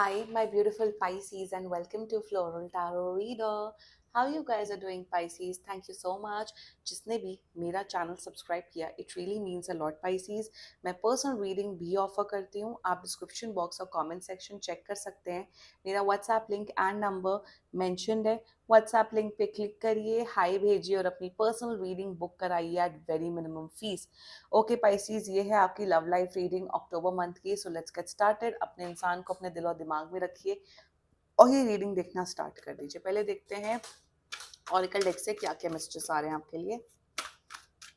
Hi, my beautiful Pisces, and welcome to Floral Tarot Reader. How you guys are doing, Pisces? Thank you so much. जिसने भी मेरा channel subscribe किया, it really means a lot, Pisces. मैं personal reading भी offer करती हूँ. आप description box और कमेंट सेक्शन चेक कर सकते हैं. मेरा WhatsApp link and number mentioned है. व्हाट्सएप लिंक पे क्लिक करिए, हाई भेजिए और अपनी पर्सनल रीडिंग बुक कराइए at very minimum fees. Okay Pisces, ये है आपकी love life reading October month की. So let's get started. अपने इंसान को अपने दिल और दिमाग में रखिए और ये रीडिंग देखना स्टार्ट कर दीजिए. पहले देखते हैं ऑरिकल डेक से क्या क्या मैसेजेस आ रहे हैं आपके लिए.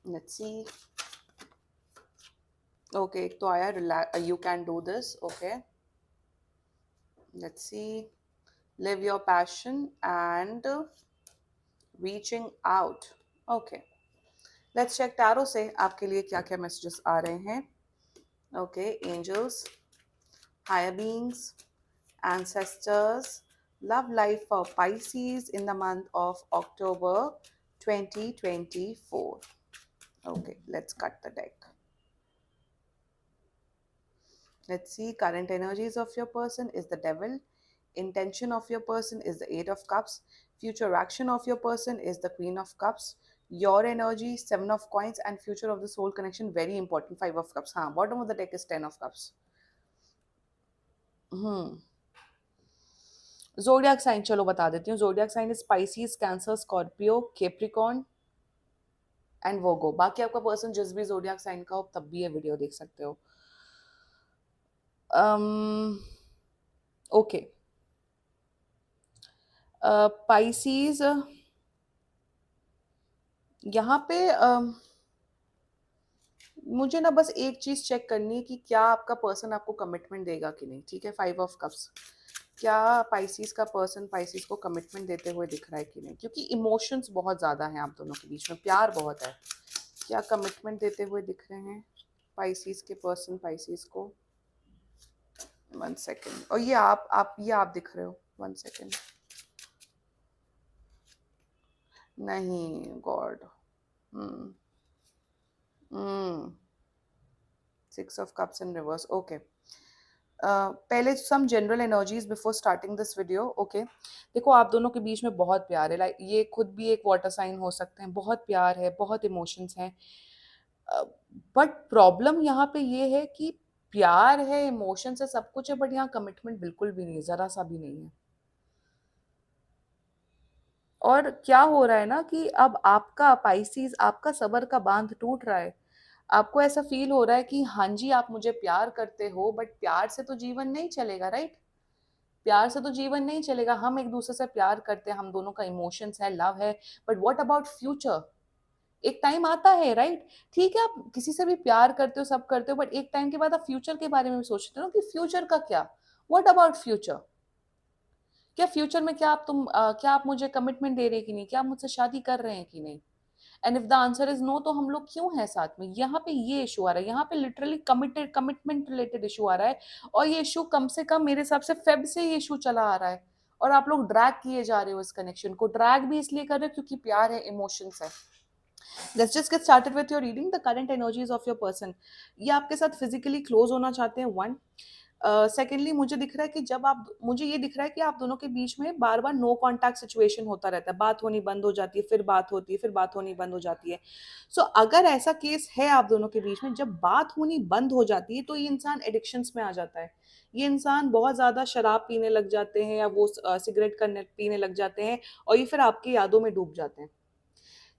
Let's see. ओके, एक तो आया you can do this. Okay, let's see. Live your passion and reaching out. Okay, let's check tarot से आपके लिए क्या क्या मैसेजेस आ रहे हैं. Okay, angels, higher beings, ancestors, love life for Pisces in the month of October 2024. Okay, let's cut the deck. Let's see. Current energies of your person is the Devil. Intention of your person is the Eight of Cups. Future action of your person is the Queen of Cups. Your energy, Seven of Coins, and future of the soul connection, very important, Five of Cups. Bottom of the deck is Ten of Cups. Zodiac sign चलो बता देती हूँ. Zodiac sign is Pisces, Cancer, Scorpio, Capricorn and Virgo. बाकी आपका person जिस भी zodiac sign का हो तब भी ये वीडियो देख सकते हो. ओके पाइसीज, यहाँ पे मुझे ना बस एक चीज चेक करनी है कि क्या आपका पर्सन आपको कमिटमेंट देगा कि नहीं. ठीक है, फाइव ऑफ कप्स. क्या पाइसीज का पर्सन पाइसीज को कमिटमेंट देते हुए दिख रहा है कि नहीं, क्योंकि इमोशंस बहुत ज़्यादा हैं आप दोनों के बीच में, प्यार बहुत है. क्या कमिटमेंट देते हुए दिख रहे हैं पाइसीज के पर्सन पाइसीज को. 1 सेकेंड. और ये आप दिख रहे हो. 1 सेकेंड. नहीं God. 6 of cups in reverse. Okay, पहले some general energies before starting this video. Okay, देखो आप दोनों के बीच में बहुत प्यार है. लाइक ये खुद भी एक वाटर साइन हो सकते हैं. बहुत प्यार है, बहुत इमोशंस हैं. बट प्रॉब्लम यहाँ पे ये है कि प्यार है, इमोशंस है, सब कुछ है, बट यहाँ कमिटमेंट बिल्कुल भी नहीं है, जरा सा भी नहीं है. और क्या हो रहा है ना कि अब आपका पाइसीज, आपका सबर का बांध टूट रहा है. आपको ऐसा फील हो रहा है कि हाँ जी आप मुझे प्यार करते हो, बट प्यार से तो जीवन नहीं चलेगा. राइट, प्यार से तो जीवन नहीं चलेगा. हम एक दूसरे से प्यार करते हैं, हम दोनों का इमोशंस है, लव है, बट व्हाट अबाउट फ्यूचर. एक टाइम आता है, राइट. ठीक है, आप किसी से भी प्यार करते हो, सब करते हो, बट एक टाइम के बाद आप फ्यूचर के बारे में भी सोचते हो कि फ्यूचर का क्या. What about future. क्या फ्यूचर में क्या आप मुझे कमिटमेंट दे रहे हैं कि नहीं, क्या आप मुझसे शादी कर रहे हैं कि नहीं. And if the answer is no, तो हम लोग क्यों हैं साथ में. यहाँ पे ये इशू आ रहा है. यहाँ पे लिटरली कमिटमेंट रिलेटेड इशू आ रहा है. और ये इशू कम से कम मेरे हिसाब से फेब से ये इशू चला आ रहा है. और आप लोग ड्रैग किए जा रहे हो इस कनेक्शन को. ड्रैग भी इसलिए कर रहे हो क्योंकि प्यार है, इमोशंस है. Let's just get started with your reading. The current energies of your person. ये आपके साथ फिजिकली क्लोज होना चाहते हैं. 1. सेकेंडली मुझे दिख रहा है कि मुझे ये दिख रहा है कि आप दोनों के बीच में बार बार नो कॉन्टैक्ट सिचुएशन होता रहता है. बात होनी बंद हो जाती है, फिर बात होती है, फिर बात होनी बंद हो जाती है. सो अगर ऐसा केस है आप दोनों के बीच में, जब बात होनी बंद हो जाती है तो ये इंसान एडिक्शंस में आ जाता है. ये इंसान बहुत ज़्यादा शराब पीने लग जाते हैं, या वो सिगरेट पीने लग जाते हैं, और ये फिर आपकी यादों में डूब जाते हैं.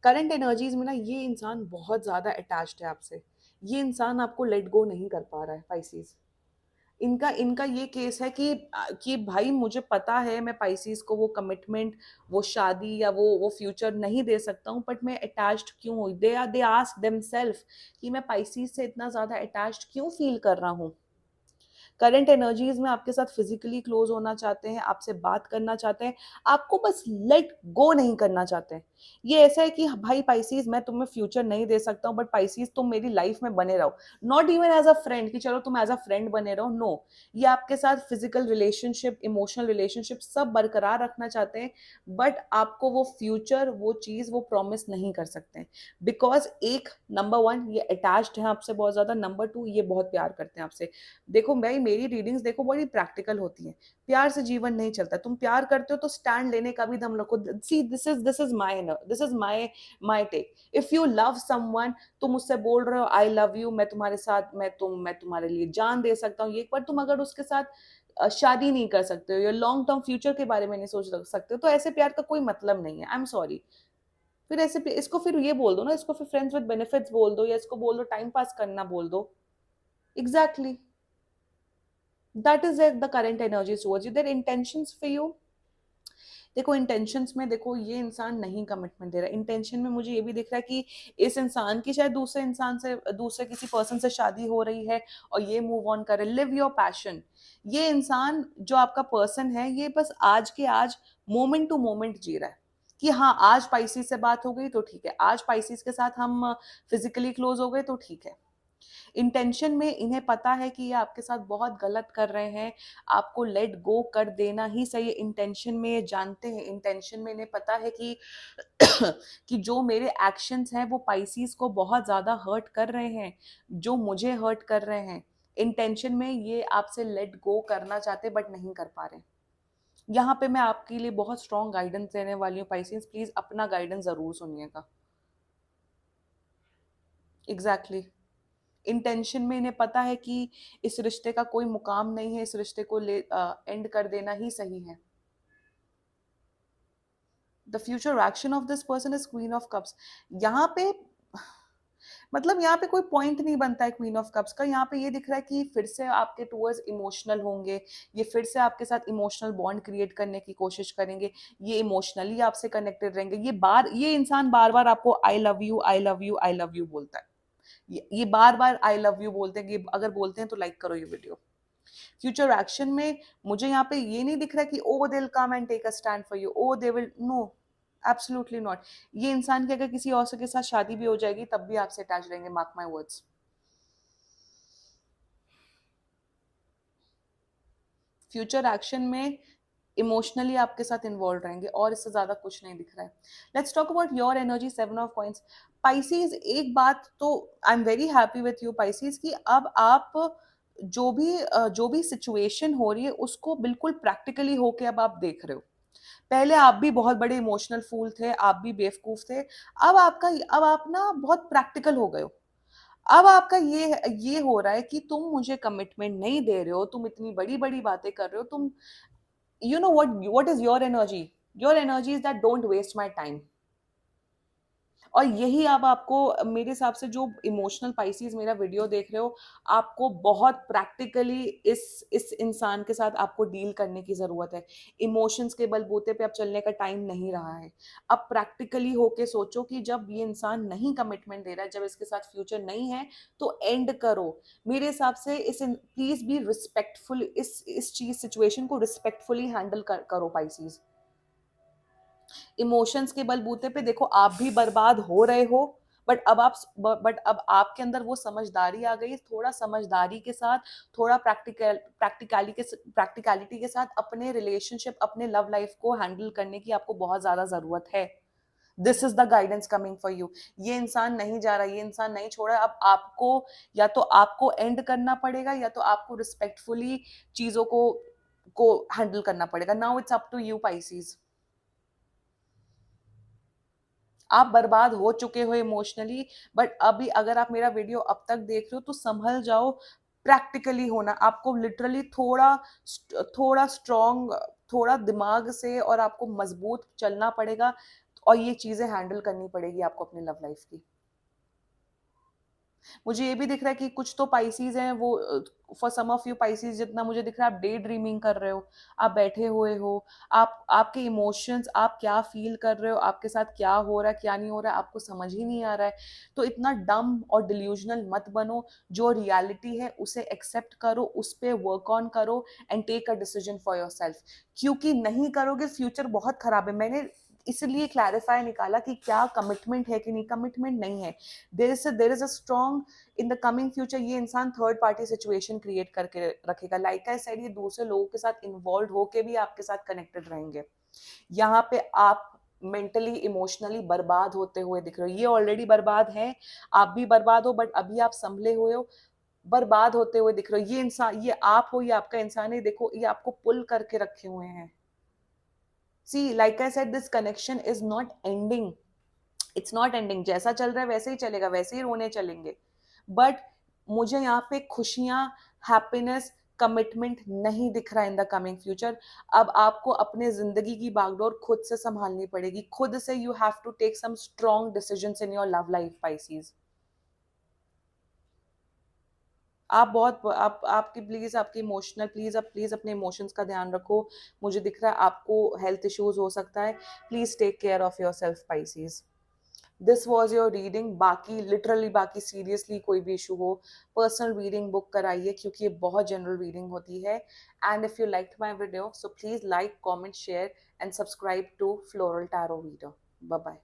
करंट एनर्जीज में ना ये इंसान बहुत ज़्यादा अटैच्ड है आपसे. ये इंसान आपको लेट गो नहीं कर पा रहा है पाइसीज. इनका इनका ये केस है कि भाई मुझे पता है मैं पाइसीज को वो कमिटमेंट, वो शादी या वो फ्यूचर नहीं दे सकता हूँ, बट मैं अटैच्ड क्यों हूँ. दे आस्क देमसेल्फ कि मैं पाइसीज से इतना ज़्यादा अटैच्ड क्यों फील कर रहा हूँ. करंट एनर्जीज में आपके साथ फिजिकली क्लोज होना चाहते हैं, आपसे बात करना चाहते हैं, आपको बस लेट गो नहीं करना चाहते हैं. ये ऐसा है कि भाई पाइसेस मैं तुम्हें फ्यूचर नहीं दे सकता हूँ, बट पाइसेस तुम मेरी लाइफ में बने रहो, not even as a friend कि चलो तुम एज अ फ्रेंड बने रहो, नो, ये आपके साथ फिजिकल रिलेशनशिप, इमोशनल रिलेशनशिप सब बरकरार रखना चाहते हैं, बट आपको वो फ्यूचर, वो चीज वो प्रॉमिस नहीं कर सकते हैं, बिकॉज एक, नंबर वन, ये अटैच्ड है आपसे बहुत ज्यादा, नंबर टू, ये बहुत प्यार करते हैं आपसे। देखो भाई, मेरी रीडिंग्स देखो बड़ी प्रैक्टिकल होती है, प्यार से जीवन नहीं चलता। तुम प्यार करते हो तो स्टैंड लेने का भी दम रखो। See, this is my take. If you love someone, तुम मुझसे बोल रहे हो आई लव यू, मैं तुम्हारे साथ, मैं तुम्हारे लिए जान दे सकता हूँ, ये, पर तुम अगर उसके साथ शादी नहीं कर सकते हो या लॉन्ग टर्म फ्यूचर के बारे में नहीं सोच सकते हो, तो ऐसे प्यार का कोई मतलब नहीं है। I am sorry. फिर ऐसे इसको फिर ये बोल दो ना, इसको फिर फ्रेंड्स विद बेनिफिट्स बोल दो, या इसको बोल दो टाइम पास करना बोल दो। Exactly, that is the current energy towards you, their intentions for you. देखो इंटेंशंस में, देखो ये इंसान नहीं कमिटमेंट दे रहा है, इंटेंशन में मुझे ये भी दिख रहा है कि इस इंसान की शायद दूसरे इंसान से, दूसरे किसी पर्सन से शादी हो रही है और ये मूव ऑन करे। Live your passion. ये इंसान जो आपका पर्सन है, ये बस आज के आज, मोमेंट टू मोमेंट जी रहा है कि हाँ, आज पाइसिस से बात हो गई तो ठीक है, आज पाइसिस के साथ हम फिजिकली क्लोज हो गए तो ठीक है। इंटेंशन में इन्हें पता है कि ये आपके साथ बहुत गलत कर रहे हैं, आपको लेट गो कर देना ही सही है। इंटेंशन में ये जानते हैं, इंटेंशन में इन्हें पता है कि कि जो मेरे एक्शंस हैं वो पाइसीज को बहुत ज्यादा हर्ट कर रहे हैं, जो मुझे हर्ट कर रहे हैं। इंटेंशन में ये आपसे लेट गो करना चाहते बट नहीं कर पा रहे। यहाँ पे मैं आपके लिए बहुत स्ट्रॉन्ग गाइडेंस देने वाली हूँ पाइसीज, प्लीज अपना गाइडेंस जरूर सुनिएगा। एग्जैक्टली, इंटेंशन में इन्हें पता है कि इस रिश्ते का कोई मुकाम नहीं है, इस रिश्ते को ले एंड कर देना ही सही है। The future action of this person is queen of cups. यहाँ पे मतलब यहाँ पे कोई पॉइंट नहीं बनता है क्वीन ऑफ कप्स का। यहाँ पे ये दिख रहा है कि फिर से आपके टूवर्ड्स इमोशनल होंगे, ये फिर से आपके साथ इमोशनल बॉन्ड क्रिएट करने की कोशिश करेंगे, ये इमोशनली आपसे कनेक्टेड रहेंगे। ये इंसान बार बार आपको I love you, I love you, I love you बोलता है। ये बार बार आई लव यू बोलते हैं। ये अगर बोलते हैं तो लाइक करो ये वीडियो। फ्यूचर एक्शन में मुझे यहाँ पे ये नहीं दिख रहा कि oh they will come and take a stand for you, oh they will, no, absolutely not. ये इंसान की अगर किसी और के साथ शादी भी हो जाएगी तब भी आपसे अटैच रहेंगे, mark my words. Future action में इमोशनली आपके साथ इन्वॉल्व रहेंगे और इससे ज्यादा कुछ नहीं दिख रहा है। Let's talk about your energy, 7 of coins. Pisces, एक बात तो I am very happy with you Pisces कि अब आप जो भी सिचुएशन हो रही है उसको बिल्कुल प्रैक्टिकली होके अब आप देख रहे हो। पहले आप भी बहुत बड़े इमोशनल फूल थे, आप भी बेवकूफ थे। अब आप ना बहुत प्रैक्टिकल हो गए हो। अब आपका ये हो रहा है कि तुम मुझे कमिटमेंट नहीं दे रहे हो, तुम इतनी बड़ी बड़ी बातें कर रहे हो, तुम, you know what is your energy? Your energy is that don't waste my time. और यही अब आपको, मेरे हिसाब से जो इमोशनल पाइसीज मेरा वीडियो देख रहे हो, आपको बहुत प्रैक्टिकली इस इंसान के साथ आपको डील करने की जरूरत है। इमोशंस के बलबूते पे अब चलने का टाइम नहीं रहा है। अब प्रैक्टिकली होके सोचो कि जब ये इंसान नहीं कमिटमेंट दे रहा है, जब इसके साथ फ्यूचर नहीं है, तो एंड करो। मेरे हिसाब से प्लीज बी रिस्पेक्टफुल, इस चीज सिचुएशन को रिस्पेक्टफुली हैंडल करो पाइसीज। इमोशंस के बलबूते पे देखो आप भी बर्बाद हो रहे हो, बट अब आपके अंदर वो समझदारी आ गई। थोड़ा समझदारी के साथ, थोड़ा प्रैक्टिकलिटी के साथ अपने रिलेशनशिप, अपने लव लाइफ को हैंडल करने की आपको बहुत ज्यादा जरूरत है। This is the guidance coming for you. ये इंसान नहीं जा रहा, ये इंसान नहीं छोड़ा। अब आपको, या तो आपको एंड करना पड़ेगा, या तो आपको रिस्पेक्टफुली चीजों को हैंडल करना पड़ेगा। Now it's up to you Pisces. आप बर्बाद हो चुके हो इमोशनली, बट अभी अगर आप मेरा वीडियो अब तक देख रहे हो तो संभल जाओ। प्रैक्टिकली होना आपको, लिटरली थोड़ा थोड़ा स्ट्रॉन्ग, थोड़ा दिमाग से और आपको मजबूत चलना पड़ेगा, और ये चीजें हैंडल करनी पड़ेगी आपको अपनी लव लाइफ की। मुझे ये भी दिख रहा है कि कुछ तो पाइसीज हैं वो, for some of you Pisces, जितना मुझे दिख रहा है आप डे ड्रीमिंग कर रहे हो, आप बैठे हुए हो, आपके इमोशंस, आप क्या फील कर रहे हो, आपके साथ क्या हो रहा है क्या नहीं हो रहा है आपको समझ ही नहीं आ रहा है। तो इतना डम और डिल्यूजनल मत बनो। जो रियलिटी है उसे एक्सेप्ट करो, उस पर वर्क ऑन करो and take a decision for yourself. क्योंकि नहीं करोगे फ्यूचर बहुत खराब है। मैंने इसलिए क्लैरिफाई निकाला कि क्या कमिटमेंट है कि नहीं, कमिटमेंट नहीं है। There is a strong in the coming future, ये इंसान थर्ड पार्टी सिचुएशन क्रिएट करके रखेगा। लाइक आई सेड, ये दूसरे लोगों के साथ इन्वॉल्व होके भी आपके साथ कनेक्टेड रहेंगे। यहाँ पे आप मेंटली इमोशनली बर्बाद होते हुए दिख रहे हो, ये ऑलरेडी बर्बाद है, आप भी बर्बाद हो, बट अभी आप संभले हुए हो, बर्बाद होते हुए दिख रहे हो। ये इंसान, ये आप हो, ये आपका इंसान है, देखो ये आपको पुल करके रखे हुए हैं। See like I said, this connection is not ending, it's not ending. जैसा चल रहा है वैसे ही चलेगा, वैसे ही रोने चलेंगे, बट मुझे यहाँ पे खुशियां, हैप्पीनेस, कमिटमेंट नहीं दिख रहा इन द कमिंग फ्यूचर। अब आपको अपने जिंदगी की बागडोर खुद से संभालनी पड़ेगी, खुद से। You have to take some strong decisions in your love life Pisces. आप बहुत आप आपकी प्लीज, आपकी इमोशनल, प्लीज आप प्लीज अपने इमोशंस का ध्यान रखो। मुझे दिख रहा है आपको हेल्थ इश्यूज हो सकता है, please take care of yourself Pisces. This was your reading. बाकी लिटरली, बाकी सीरियसली कोई भी इशू हो, पर्सनल रीडिंग बुक कराइए, क्योंकि ये बहुत जनरल रीडिंग होती है। And if you like my video, so please like, comment, share and subscribe to floral tarot reader. Bye bye.